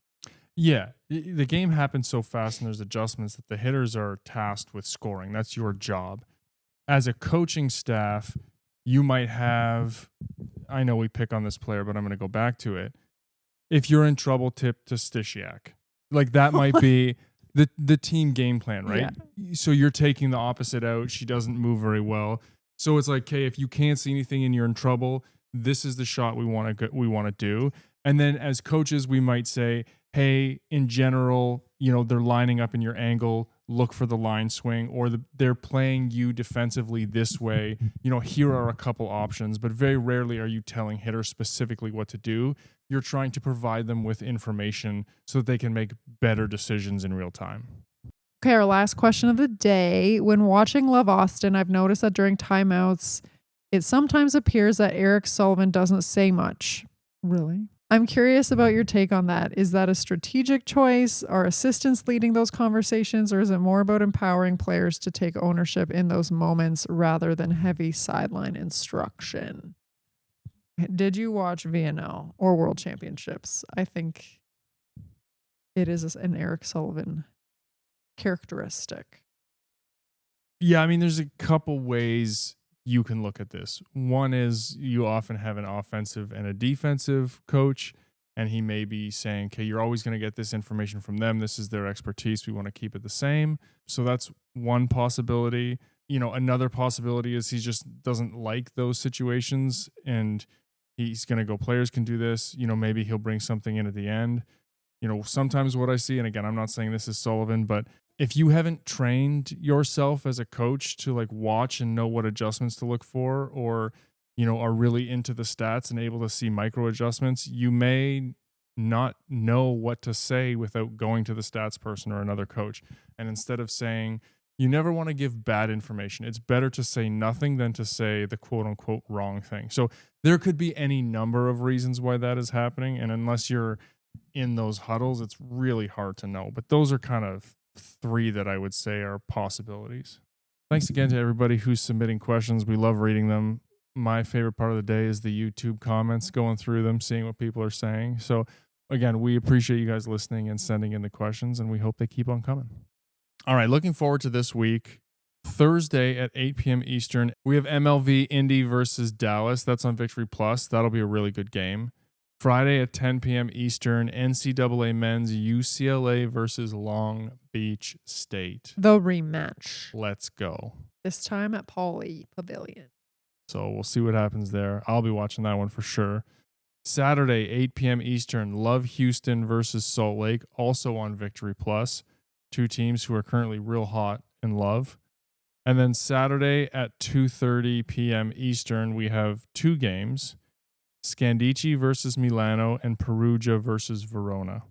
Yeah, the game happens so fast and there's adjustments that the hitters are tasked with scoring. That's your job. As a coaching staff, you might have, I know we pick on this player, but I'm going to go back to it. If you're in trouble, tip to Stisiak. Like that might be the team game plan, right? Yeah. So you're taking the opposite out. She doesn't move very well. So it's like, okay, if you can't see anything and you're in trouble, this is the shot we want to do. And then as coaches, we might say, hey, in general, they're lining up in your angle, look for the line swing, or they're playing you defensively this way. Here are a couple options, but very rarely are you telling hitters specifically what to do. You're trying to provide them with information so that they can make better decisions in real time. Okay, our last question of the day. When watching Love Austin, I've noticed that during timeouts, it sometimes appears that Eric Sullivan doesn't say much. Really? I'm curious about your take on that. Is that a strategic choice? Are assistants leading those conversations, or is it more about empowering players to take ownership in those moments rather than heavy sideline instruction? Did you watch VNL or World Championships? I think it is an Eric Sullivan characteristic. Yeah, I mean, there's a couple ways you can look at this. One is you often have an offensive and a defensive coach, and he may be saying, okay, you're always going to get this information from them. This is their expertise. We want to keep it the same. So that's one possibility. Another possibility is he just doesn't like those situations and he's going to go, players can do this. Maybe he'll bring something in at the end. Sometimes what I see, and again, I'm not saying this is Sullivan, but if you haven't trained yourself as a coach to like watch and know what adjustments to look for, or, are really into the stats and able to see micro adjustments, you may not know what to say without going to the stats person or another coach. And instead of saying, you never want to give bad information, it's better to say nothing than to say the quote unquote wrong thing. So there could be any number of reasons why that is happening. And unless you're in those huddles, it's really hard to know. But those are kind of three that I would say are possibilities. Thanks again to everybody who's submitting questions. We love reading them. My favorite part of the day is the YouTube comments, going through them, seeing what people are saying. So again, we appreciate you guys listening and sending in the questions, and we hope they keep on coming. All right, looking forward to this week. Thursday at 8 p.m. Eastern, we have MLV Indy versus Dallas. That's on Victory Plus. That'll be a really good game. Friday at 10 p.m. Eastern, NCAA men's UCLA versus Long Beach State. The rematch. Let's go. This time at Pauley Pavilion. So we'll see what happens there. I'll be watching that one for sure. Saturday, 8 p.m. Eastern, Love Houston versus Salt Lake, also on Victory Plus. Two teams who are currently real hot in love. And then Saturday at 2:30 p.m. Eastern, we have two games. Scandicci versus Milano and Perugia versus Verona.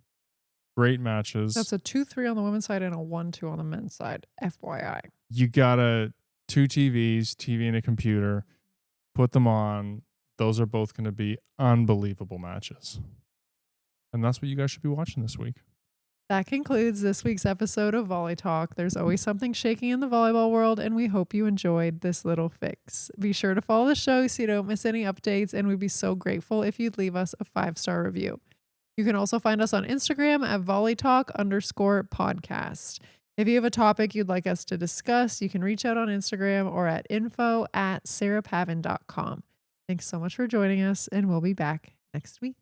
Great matches. That's a 2-3 on the women's side and a 1-2 on the men's side. FYI. You got two TVs, TV and a computer. Put them on. Those are both going to be unbelievable matches. And that's what you guys should be watching this week. That concludes this week's episode of Volley Talk. There's always something shaking in the volleyball world, and we hope you enjoyed this little fix. Be sure to follow the show so you don't miss any updates, and we'd be so grateful if you'd leave us a 5-star review. You can also find us on Instagram at volleytalk_podcast. If you have a topic you'd like us to discuss, you can reach out on Instagram or at info@sarahpavin.com. Thanks so much for joining us, and we'll be back next week.